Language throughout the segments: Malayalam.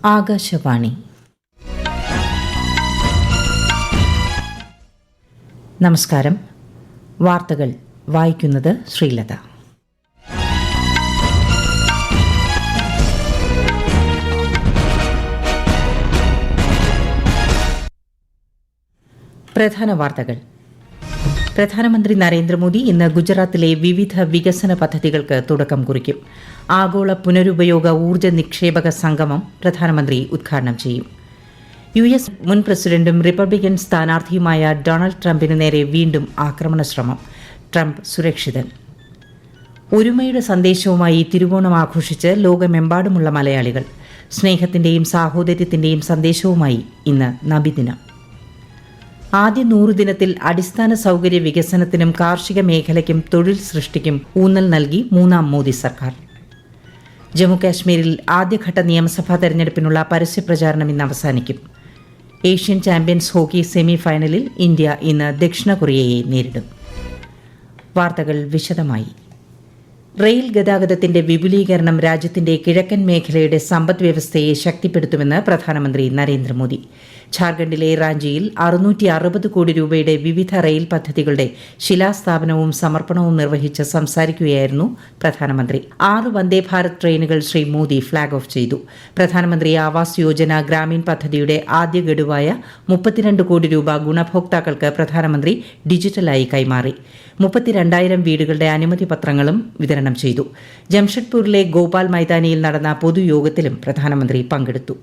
ആകാശവാണി. നമസ്കാരം. വാർത്തകൾ വായിക്കുന്നത് ശ്രീലത. പ്രധാന വാർത്തകൾ. പ്രധാനമന്ത്രി നരേന്ദ്രമോദി ഇന്ന് ഗുജറാത്തിലെ വിവിധ വികസന പദ്ധതികൾക്ക് തുടക്കം കുറിക്കും. ആഗോള പുനരുപയോഗ ഊർജ്ജ നിക്ഷേപക സംഗമം പ്രധാനമന്ത്രി ഉദ്ഘാടനം ചെയ്യും. US മുൻ പ്രസിഡന്റും റിപ്പബ്ലിക്കൻ സ്ഥാനാർത്ഥിയുമായ ഡൊണാൾഡ് ട്രംപിന് നേരെ വീണ്ടും ആക്രമണ ശ്രമം. ട്രംപ് സുരക്ഷിതൻ. ഒരുമയുടെ സന്ദേശവുമായി തിരുവോണം ആഘോഷിച്ച് ലോകമെമ്പാടുമുള്ള മലയാളികൾ. സ്നേഹത്തിന്റെയും സാഹോദര്യത്തിന്റെയും സന്ദേശവുമായി ഇന്ന് നബിദിനം. ആദ്യ 100 ദിനത്തിൽ അടിസ്ഥാന സൌകര്യ വികസനത്തിനും കാർഷിക മേഖലയ്ക്കും തൊഴിൽ സൃഷ്ടിക്കും ഊന്നൽ നൽകി മൂന്നാം മോദി സർക്കാർ. ജമ്മുകാശ്മീരിൽ ആദ്യഘട്ട നിയമസഭാ തെരഞ്ഞെടുപ്പിനുള്ള പരസ്യപ്രചാരണം ഇന്ന് അവസാനിക്കും. ഏഷ്യൻ ചാമ്പ്യൻസ് ഹോക്കി സെമി ഫൈനലിൽ ഇന്ത്യ ഇന്ന് ദക്ഷിണ കൊറിയയെ നേരിടും. വാർത്തകൾ വിശദമായി. റെയിൽ ഗതാഗതത്തിന്റെ വിപുലീകരണം രാജ്യത്തിന്റെ കിഴക്കൻ മേഖലയുടെ സമ്പദ് വ്യവസ്ഥയെ ശക്തിപ്പെടുത്തുമെന്ന് പ്രധാനമന്ത്രി നരേന്ദ്രമോദി. ഝാർഖണ്ഡിലെ റാഞ്ചിയിൽ 660 കോടി രൂപയുടെ വിവിധ റെയിൽ പദ്ധതികളുടെ ശിലാസ്ഥാപനവും സമർപ്പണവും നിർവഹിച്ച് സംസാരിക്കുകയായിരുന്നു പ്രധാനമന്ത്രി. 6 വന്ദേ ഭാരത് ട്രെയിനുകൾ ശ്രീ മോദി ഫ്ളാഗ് ഓഫ് ചെയ്തു. പ്രധാനമന്ത്രി ആവാസ് യോജന ഗ്രാമീൺ പദ്ധതിയുടെ ആദ്യ ഗഡുവായ 32 കോടി രൂപ ഗുണഭോക്താക്കൾക്ക് പ്രധാനമന്ത്രി ഡിജിറ്റലായി കൈമാറി. 32,000 വീടുകളുടെ അനുമതി പത്രങ്ങളും വിതരണം ചെയ്തു. ജംഷഡ്പൂരിലെ ഗോപാൽ മൈതാനിയിൽ നടന്ന പൊതുയോഗത്തിലും പ്രധാനമന്ത്രി പങ്കെടുത്തു.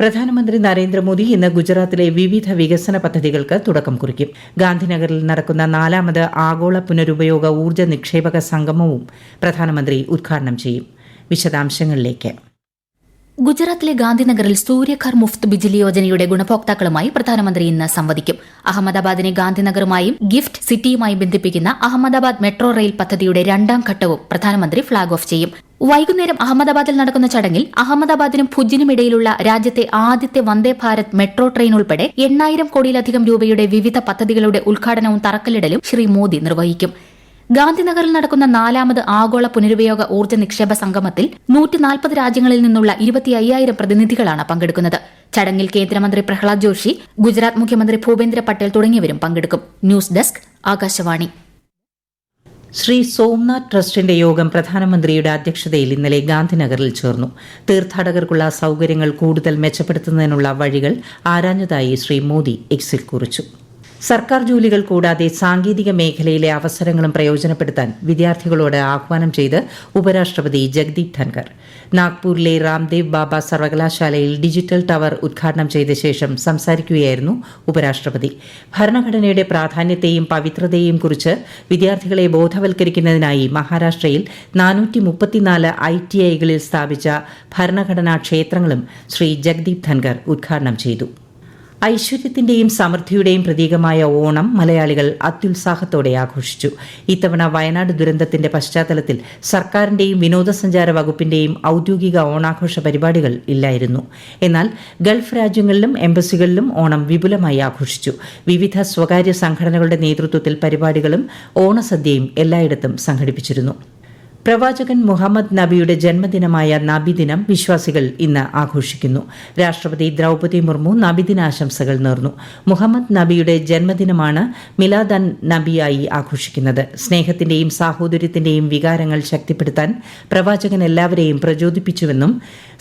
പ്രധാനമന്ത്രി നരേന്ദ്രമോദി ഇന്ന് ഗുജറാത്തിലെ വിവിധ വികസന പദ്ധതികൾക്ക് തുടക്കം കുറിക്കും. ഗാന്ധിനഗറിൽ നടക്കുന്ന 4ാമത് ആഗോള പുനരുപയോഗ ഊർജ്ജ നിക്ഷേപക സംഗമവും പ്രധാനമന്ത്രി ഉദ്ഘാടനം ചെയ്യും. വിശദാംശങ്ങളിലേക്ക്. ഗുജറാത്തിലെ ഗാന്ധിനഗറിൽ സൂര്യഘർ മുഫ്ത് ബിജിലി യോജനയുടെ ഗുണഭോക്താക്കളുമായി പ്രധാനമന്ത്രി ഇന്ന് സംവദിക്കും. അഹമ്മദാബാദിനെ ഗാന്ധിനഗറുമായും ഗിഫ്റ്റ് സിറ്റിയുമായി ബന്ധിപ്പിക്കുന്ന അഹമ്മദാബാദ് മെട്രോ റെയിൽ പദ്ധതിയുടെ 2ാം ഘട്ടവും പ്രധാനമന്ത്രി ഫ്ളാഗ് ഓഫ് ചെയ്യും. വൈകുന്നേരം അഹമ്മദാബാദിൽ നടക്കുന്ന ചടങ്ങിൽ അഹമ്മദാബാദിനും ഭുജിനും ഇടയിലുള്ള രാജ്യത്തെ ആദ്യത്തെ വന്ദേ ഭാരത് മെട്രോ ട്രെയിൻ ഉൾപ്പെടെ 8,000 കോടിയിലധികം രൂപയുടെ വിവിധ പദ്ധതികളുടെ ഉദ്ഘാടനവും തറക്കല്ലിടലും ശ്രീ മോദി നിർവഹിക്കും. ഗാന്ധിനഗറിൽ നടക്കുന്ന 4ാമത് ആഗോള പുനരുപയോഗ ഊർജ്ജ നിക്ഷേപ സംഗമത്തിൽ 140 രാജ്യങ്ങളിൽ നിന്നുള്ള 25,000 പ്രതിനിധികളാണ് പങ്കെടുക്കുന്നത്. ചടങ്ങിൽ കേന്ദ്രമന്ത്രി പ്രഹ്ലാദ് ജോഷി, ഗുജറാത്ത് മുഖ്യമന്ത്രി ഭൂപേന്ദ്ര പട്ടേൽ തുടങ്ങിയവരും പങ്കെടുക്കും. News desk, Akashvani. ശ്രീ സോംനാഥ് ട്രസ്റ്റിന്റെ യോഗം പ്രധാനമന്ത്രിയുടെ അധ്യക്ഷതയിൽ ഇന്നലെ ഗാന്ധിനഗറിൽ ചേർന്നു. തീർത്ഥാടകർക്കുള്ള സൌകര്യങ്ങൾ കൂടുതൽ മെച്ചപ്പെടുത്തുന്നതിനുള്ള വഴികൾ ആരാഞ്ഞതായി ശ്രീ മോദി എക്സിൽ കുറിച്ചു. സർക്കാർ ജോലികൾ കൂടാതെ സാങ്കേതിക മേഖലയിലെ അവസരങ്ങളും പ്രയോജനപ്പെടുത്താൻ വിദ്യാർത്ഥികളോട് ആഹ്വാനം ചെയ്ത് ഉപരാഷ്ട്രപതി ജഗ്ദീപ് ധൻകർ. നാഗ്പൂരിലെ രാംദേവ് ബാബ സർവകലാശാലയിൽ ഡിജിറ്റൽ ടവർ ഉദ്ഘാടനം ചെയ്ത ശേഷം സംസാരിക്കുകയായിരുന്നു ഉപരാഷ്ട്രപതി. ഭരണഘടനയുടെ പ്രാധാന്യത്തെയും പവിത്രതയെയും കുറിച്ച് വിദ്യാർത്ഥികളെ ബോധവൽക്കരിക്കുന്നതിനായി മഹാരാഷ്ട്രയിൽ 434 ITIകളിൽ സ്ഥാപിച്ച ഭരണഘടനാ ക്ഷേത്രങ്ങളും ശ്രീ ജഗ്ദീപ് ധൻകർ ഉദ്ഘാടനം ചെയ്തു. ഐശ്വര്യത്തിന്റെയും സമൃദ്ധിയുടെയും പ്രതീകമായ ഓണം മലയാളികൾ അത്യുത്സാഹത്തോടെ ആഘോഷിച്ചു. ഇത്തവണ വയനാട് ദുരന്തത്തിന്റെ പശ്ചാത്തലത്തിൽ സർക്കാരിന്റെയും വിനോദസഞ്ചാര വകുപ്പിന്റെയും ഔദ്യോഗിക ഓണാഘോഷ പരിപാടികൾ ഇല്ലായിരുന്നു. എന്നാൽ ഗൾഫ് രാജ്യങ്ങളിലും എംബസികളിലും ഓണം വിപുലമായി ആഘോഷിച്ചു. വിവിധ സ്വകാര്യ സംഘടനകളുടെ നേതൃത്വത്തിൽ പരിപാടികളും ഓണസദ്യയും എല്ലായിടത്തും സംഘടിപ്പിച്ചിരുന്നു. പ്രവാചകൻ മുഹമ്മദ് നബിയുടെ ജന്മദിനമായ നബിദിനം വിശ്വാസികൾ ഇന്ന് ആഘോഷിക്കുന്നു. രാഷ്ട്രപതി ദ്രൌപദി മുർമു നബിദിനാശംസകൾ നേർന്നു. മുഹമ്മദ് നബിയുടെ ജന്മദിനമാണ് മിലാദ് അൻ നബിയായി ആഘോഷിക്കുന്നത്. സ്നേഹത്തിന്റെയും സാഹോദര്യത്തിന്റെയും വികാരങ്ങൾ ശക്തിപ്പെടുത്താൻ പ്രവാചകൻ എല്ലാവരെയും പ്രചോദിപ്പിച്ചുവെന്നും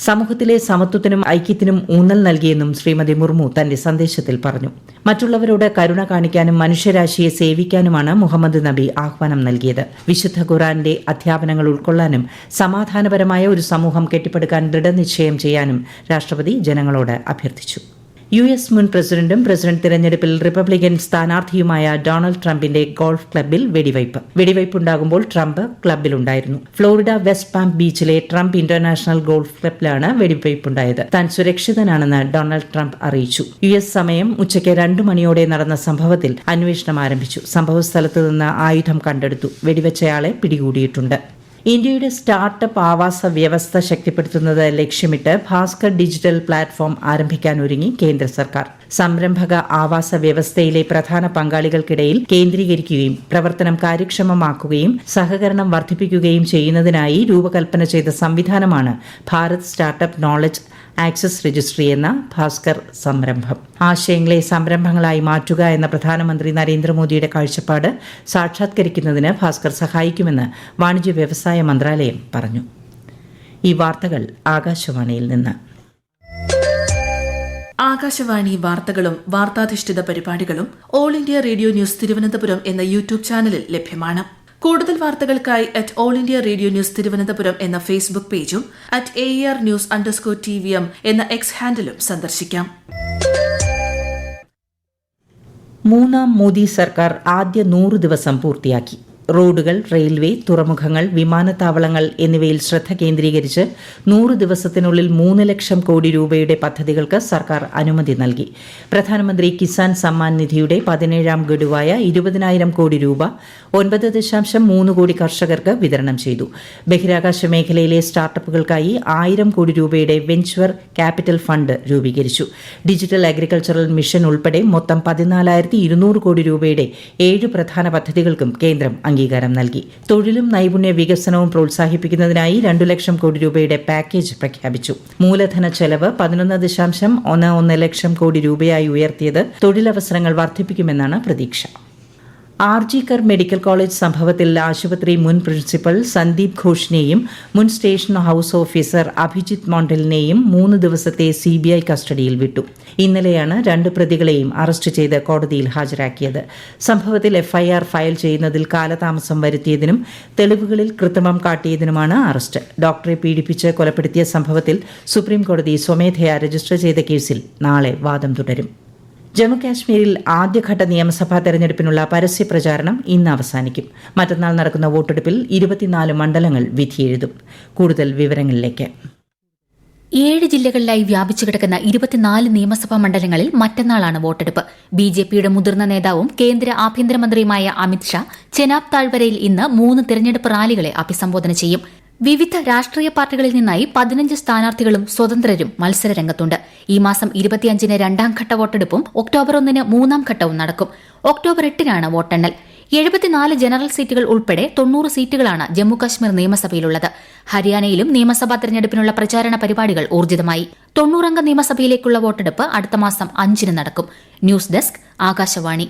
സമൂഹത്തിലെ സമത്വത്തിനും ഐക്യത്തിനും ഊന്നൽ നൽകിയെന്നും ശ്രീമതി മുർമു തന്റെ സന്ദേശത്തിൽ പറഞ്ഞു. മറ്റുള്ളവരോട് കരുണ കാണിക്കാനും മനുഷ്യരാശിയെ സേവിക്കാനുമാണ് മുഹമ്മദ് നബി ആഹ്വാനം നൽകിയത്. വിശുദ്ധ ഖുർആന്റെ അധ്യാപനങ്ങൾ ഉൾക്കൊള്ളാനും സമാധാനപരമായ ഒരു സമൂഹം കെട്ടിപ്പടുക്കാൻ ദൃഢനിശ്ചയം ചെയ്യാനും രാഷ്ട്രപതി ജനങ്ങളോട് അഭ്യർത്ഥിച്ചു. US മുൻ പ്രസിഡന്റും പ്രസിഡന്റ് തിരഞ്ഞെടുപ്പിൽ റിപ്പബ്ലിക്കൻ സ്ഥാനാർത്ഥിയുമായ ഡൊണാൾഡ് ട്രംപിന്റെ ഗോൾഫ് ക്ലബ്ബിൽ വെടിവയ്പുണ്ടാകുമ്പോൾ ട്രംപ് ക്ലബ്ബിലുണ്ടായിരുന്നു. ഫ്ലോറിഡ വെസ്റ്റ് പാം ബീച്ചിലെ ട്രംപ് ഇന്റർനാഷണൽ ഗോൾഫ് ക്ലബ്ബിലാണ് വെടിവയ്പുണ്ടായത്. താൻ സുരക്ഷിതനാണെന്ന് ഡൊണാൾഡ് ട്രംപ് അറിയിച്ചു. US സമയം ഉച്ചയ്ക്ക് 2 മണിയോടെ നടന്ന സംഭവത്തിൽ അന്വേഷണം ആരംഭിച്ചു. സംഭവസ്ഥലത്ത് നിന്ന് ആയുധം കണ്ടെടുത്തു. വെടിവെച്ചയാളെ പിടികൂടിയിട്ടുണ്ട്. ഇന്ത്യയുടെ സ്റ്റാർട്ടപ്പ് ആവാസ വ്യവസ്ഥ ശക്തിപ്പെടുത്തുന്നത് ലക്ഷ്യമിട്ട് ഭാസ്കർ ഡിജിറ്റൽ പ്ലാറ്റ്ഫോം ആരംഭിക്കാനൊരുങ്ങി കേന്ദ്ര സർക്കാർ. സംരംഭക ആവാസ വ്യവസ്ഥയിലെ പ്രധാന പങ്കാളികൾക്കിടയിൽ കേന്ദ്രീകരിക്കുകയും പ്രവർത്തനം കാര്യക്ഷമമാക്കുകയും സഹകരണം വർദ്ധിപ്പിക്കുകയും ചെയ്യുന്നതിനായി രൂപകൽപ്പന ചെയ്ത സംവിധാനമാണ് Bharat startup knowledge access registry എന്ന ഭാസ്കർ സംരംഭം. ആശയങ്ങളെ സംരംഭങ്ങളായി മാറ്റുക എന്ന പ്രധാനമന്ത്രി നരേന്ദ്രമോദിയുടെ കാഴ്ചപ്പാട് സാക്ഷാത്കരിക്കുന്നതിന് ഭാസ്കർ സഹായിക്കുമെന്ന് വാണിജ്യ വ്യവസായ മന്ത്രാലയം പറഞ്ഞു. ഈ വാർത്തകൾ ആകാശവാണിയിൽ നിന്ന്. ആകാശവാണി വാർത്തകളും വാർത്താധിഷ്ഠിത പരിപാടികളും all India radio news Thiruvananthapuram എന്ന യൂട്യൂബ് ചാനലിൽ ലഭ്യമാണ്. കൂടുതൽ വാർത്തകൾക്കായി all India radio news Thiruvananthapuram എന്ന ഫേസ്ബുക്ക് പേജും @AR_News_TVM എന്ന എക്സ് ഹാൻഡിലും സന്ദർശിക്കാം. മൂന്നാം മോദി സർക്കാർ ആദ്യ 100 ദിവസം പൂർത്തിയാക്കി. റോഡുകൾ, റെയിൽവേ, തുറമുഖങ്ങൾ, വിമാനത്താവളങ്ങൾ എന്നിവയിൽ ശ്രദ്ധ കേന്ദ്രീകരിച്ച് 100 ദിവസത്തിനുള്ളിൽ 3 ലക്ഷം കോടി രൂപയുടെ പദ്ധതികൾക്ക് സർക്കാർ അനുമതി നൽകി. പ്രധാനമന്ത്രി കിസാൻ സമ്മാൻ നിധിയുടെ 17ാം ഗഡുവായ 20,000 കോടി രൂപ 9.3 കോടി കർഷകർക്ക് വിതരണം ചെയ്തു. ബഹിരാകാശ മേഖലയിലെ സ്റ്റാർട്ടപ്പുകൾക്കായി 1000 കോടി രൂപയുടെ വെഞ്ചർ ക്യാപിറ്റൽ ഫണ്ട് രൂപീകരിച്ചു. ഡിജിറ്റൽ അഗ്രികൾച്ചറൽ മിഷൻ ഉൾപ്പെടെ മൊത്തം 14,200 കോടി രൂപയുടെ 7 പ്രധാന പദ്ധതികൾക്കും കേന്ദ്രം അംഗീകാരം നൽകി. തൊഴിലും നൈപുണ്യ വികസനവും പ്രോത്സാഹിപ്പിക്കുന്നതിനായി 2 ലക്ഷം കോടി രൂപയുടെ പാക്കേജ് പ്രഖ്യാപിച്ചു. മൂലധന ചെലവ് 11.11 ലക്ഷം കോടി രൂപയായി ഉയർത്തിയത് തൊഴിലവസരങ്ങൾ വർദ്ധിപ്പിക്കുമെന്നാണ് പ്രതീക്ഷ. ആർജിക്കർ മെഡിക്കൽ കോളേജ് സംഭവത്തിൽ ആശുപത്രി മുൻ പ്രിൻസിപ്പൽ സന്ദീപ് ഘോഷിനെയും മുൻ സ്റ്റേഷൻ ഹൌസ് ഓഫീസർ അഭിജിത്ത് മോണ്ടലിനെയും 3 ദിവസത്തെ CBI കസ്റ്റഡിയിൽ വിട്ടു. ഇന്നലെയാണ് 2 പ്രതികളെയും അറസ്റ്റ് ചെയ്ത് കോടതിയിൽ ഹാജരാക്കിയത്. സംഭവത്തിൽ FIR ഫയൽ ചെയ്യുന്നതിൽ കാലതാമസം വരുത്തിയതിനും തെളിവുകളിൽ കൃത്രിമം കാട്ടിയതിനുമാണ് അറസ്റ്റ്. ഡോക്ടറെ പീഡിപ്പിച്ച് കൊലപ്പെടുത്തിയ സംഭവത്തിൽ സുപ്രീംകോടതി സ്വമേധയാ രജിസ്റ്റർ ചെയ്ത കേസിൽ നാളെ വാദം തുടരും. ജമ്മുകാശ്മീരിൽ ആദ്യഘട്ട നിയമസഭാ തെരഞ്ഞെടുപ്പിനുള്ള പരസ്യപ്രചാരണം ഇന്ന് അവസാനിക്കും. മറ്റന്നാൾ നടക്കുന്ന വോട്ടെടുപ്പിൽ 24 മണ്ഡലങ്ങൾ വിധിയെഴുതും. കൂടുതൽ വിവരങ്ങളിലേക്ക്. 7 ജില്ലകളിലായി വ്യാപിച്ചു കിടക്കുന്ന 24 നിയമസഭാ മണ്ഡലങ്ങളിൽ മറ്റന്നാളാണ് വോട്ടെടുപ്പ്. BJPയുടെ മുതിർന്ന നേതാവും കേന്ദ്ര ആഭ്യന്തരമന്ത്രിയുമായ അമിത്ഷാ ചെനാബ് താഴ്വരയിൽ ഇന്ന് 3 തെരഞ്ഞെടുപ്പ് റാലികളെ അഭിസംബോധന ചെയ്യും. വിവിധ രാഷ്ട്രീയ പാർട്ടികളിൽ നിന്നായി 15 സ്ഥാനാർത്ഥികളും സ്വതന്ത്രരും മത്സരരംഗത്തുണ്ട്. ഈ മാസം 25-ന് 2ാം ഘട്ട വോട്ടെടുപ്പും ഒക്ടോബർ 1-ന് 3ാം ഘട്ടവും നടക്കും. ഒക്ടോബർ 8-നാണ് വോട്ടെണ്ണൽ. 74 ജനറൽ സീറ്റുകൾ ഉൾപ്പെടെ 90 സീറ്റുകളാണ് ജമ്മുകശ്മീർ നിയമസഭയിലുള്ളത്. ഹരിയാനയിലും നിയമസഭാ തെരഞ്ഞെടുപ്പിനുള്ള പ്രചാരണ പരിപാടികൾ ഊർജിതമായി. 90-അംഗ നിയമസഭയിലേക്കുള്ള വോട്ടെടുപ്പ് അടുത്ത മാസം 5-ന് നടക്കും. News desk, Akashvani.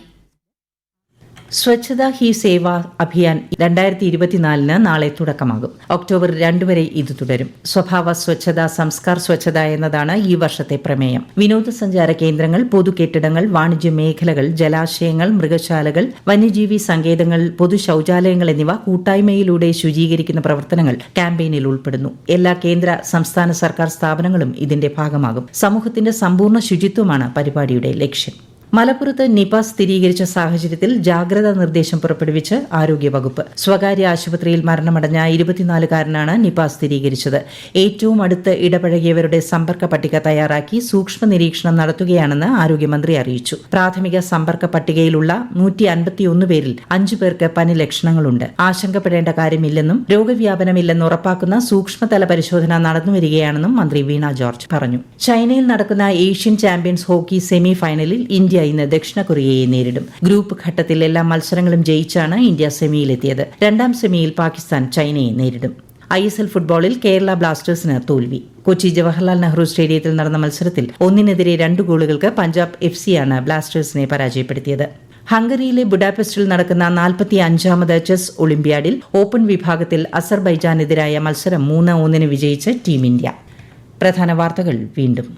സ്വച്ഛതാ ഹി സേവ അഭിയാൻ 2024-ന് നാളെ തുടക്കമാകും. ഒക്ടോബർ 2 വരെ ഇത് തുടരും. സ്വഭാവ സ്വച്ഛത, സംസ്കാർ സ്വച്ഛത എന്നതാണ് ഈ വർഷത്തെ പ്രമേയം. വിനോദസഞ്ചാര കേന്ദ്രങ്ങൾ, പൊതു കെട്ടിടങ്ങൾ, വാണിജ്യ മേഖലകൾ, ജലാശയങ്ങൾ, മൃഗശാലകൾ, വന്യജീവി സങ്കേതങ്ങൾ, പൊതു ശൌചാലയങ്ങൾ എന്നിവ കൂട്ടായ്മയിലൂടെ ശുചീകരിക്കുന്ന പ്രവർത്തനങ്ങൾ ക്യാമ്പയിനിൽ ഉൾപ്പെടുന്നു. എല്ലാ കേന്ദ്ര, സംസ്ഥാന സർക്കാർ സ്ഥാപനങ്ങളും ഇതിന്റെ ഭാഗമാകും. സമൂഹത്തിന്റെ സമ്പൂർണ്ണ ശുചിത്വമാണ് പരിപാടിയുടെ ലക്ഷ്യം. മലപ്പുറത്ത് നിപ സ്ഥിരീകരിച്ച സാഹചര്യത്തിൽ ജാഗ്രതാ നിർദ്ദേശം പുറപ്പെടുവിച്ച് ആരോഗ്യവകുപ്പ്. സ്വകാര്യ ആശുപത്രിയിൽ മരണമടഞ്ഞ 24-കാരനാണ് നിപ സ്ഥിരീകരിച്ചത്. ഏറ്റവും അടുത്ത് ഇടപഴകിയവരുടെ സമ്പർക്ക പട്ടിക തയ്യാറാക്കി സൂക്ഷ്മ നിരീക്ഷണം നടത്തുകയാണെന്ന് ആരോഗ്യമന്ത്രി അറിയിച്ചു. പ്രാഥമിക സമ്പർക്ക പട്ടികയിലുള്ള 151 പേരിൽ 5 പേർക്ക് പനി ലക്ഷണങ്ങളുണ്ട്. ആശങ്കപ്പെടേണ്ട കാര്യമില്ലെന്നും രോഗവ്യാപനമില്ലെന്ന് ഉറപ്പാക്കുന്ന സൂക്ഷ്മതല പരിശോധന നടന്നുവരികയാണെന്നും മന്ത്രി വീണ ജോർജ് പറഞ്ഞു. ചൈനയിൽ നടക്കുന്ന ഏഷ്യൻ ചാമ്പ്യൻസ് ഹോക്കി സെമി ഫൈനലിൽ ഇന്ത്യ ഇന്ന് ദക്ഷിണ കൊറിയയെ നേരിടും. ഗ്രൂപ്പ് ഘട്ടത്തിൽ എല്ലാ മത്സരങ്ങളും ജയിച്ചാണ് ഇന്ത്യ സെമിയിലെത്തിയത്. 2ാം സെമിയിൽ പാകിസ്ഥാൻ ചൈനയെ നേരിടും. ISL ഫുട്ബോളിൽ കേരള ബ്ലാസ്റ്റേഴ്സിന് തോൽവി. കൊച്ചി ജവഹർലാൽ നെഹ്റു സ്റ്റേഡിയത്തിൽ നടന്ന മത്സരത്തിൽ 1-നെതിരെ 2 ഗോളുകൾക്ക് പഞ്ചാബ് FC-യാണ് ബ്ലാസ്റ്റേഴ്സിനെ പരാജയപ്പെടുത്തിയത്. ഹംഗറിയിലെ ബുഡാപെസ്റ്റിൽ നടക്കുന്ന 45ാമത് ചെസ് ഒളിമ്പ്യാഡിൽ ഓപ്പൺ വിഭാഗത്തിൽ അസർബൈജാനെതിരായ മത്സരം 3-1 വിജയിച്ച് ടീം ഇന്ത്യ. പ്രധാന വാർത്തകൾ വീണ്ടും.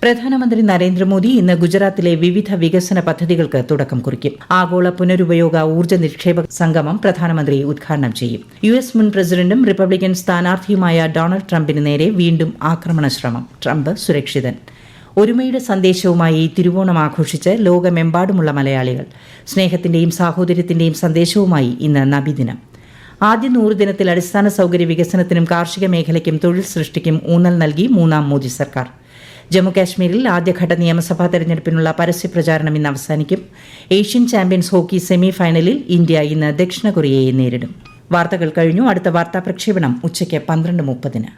പ്രധാനമന്ത്രി നരേന്ദ്രമോദി ഇന്ന് ഗുജറാത്തിലെ വിവിധ വികസന പദ്ധതികൾക്ക് തുടക്കം കുറിക്കും. ആഗോള പുനരുപയോഗ ഊർജ്ജ നിക്ഷേപ സംഗമം പ്രധാനമന്ത്രി ഉദ്ഘാടനം ചെയ്യും. US മുൻ പ്രസിഡന്റും റിപ്പബ്ലിക്കൻ സ്ഥാനാർത്ഥിയുമായ ഡൊണാൾഡ് ട്രംപിന് നേരെ വീണ്ടും ആക്രമണ ശ്രമം. ട്രംപ് സുരക്ഷിതൻ. ഒരുമയുടെ സന്ദേശവുമായി തിരുവോണം ആഘോഷിച്ച് ലോകമെമ്പാടുമുള്ള മലയാളികൾ. സ്നേഹത്തിന്റെയും സാഹോദര്യത്തിന്റെയും സന്ദേശവുമായി ഇന്ന് നബിദിനം. ആദ്യ 100 ദിനത്തിൽ അടിസ്ഥാന സൌകര്യ വികസനത്തിനും കാർഷിക മേഖലയ്ക്കും തൊഴിൽ സൃഷ്ടിക്കും ഊന്നൽ നൽകി 3ാം മോദി സർക്കാർ. ജമ്മുകാശ്മീരിൽ ആദ്യഘട്ട നിയമസഭാ തെരഞ്ഞെടുപ്പിനുള്ള പരസ്യപ്രചാരണം ഇന്ന് അവസാനിക്കും. ഏഷ്യൻ ചാമ്പ്യൻസ് ഹോക്കി സെമി ഫൈനലിൽ ഇന്ത്യ ഇന്ന് ദക്ഷിണ കൊറിയയെ നേരിടും. വാർത്തകൾ കഴിഞ്ഞു. അടുത്ത വാർത്താ പ്രക്ഷേപണം ഉച്ചയ്ക്ക് 12:30.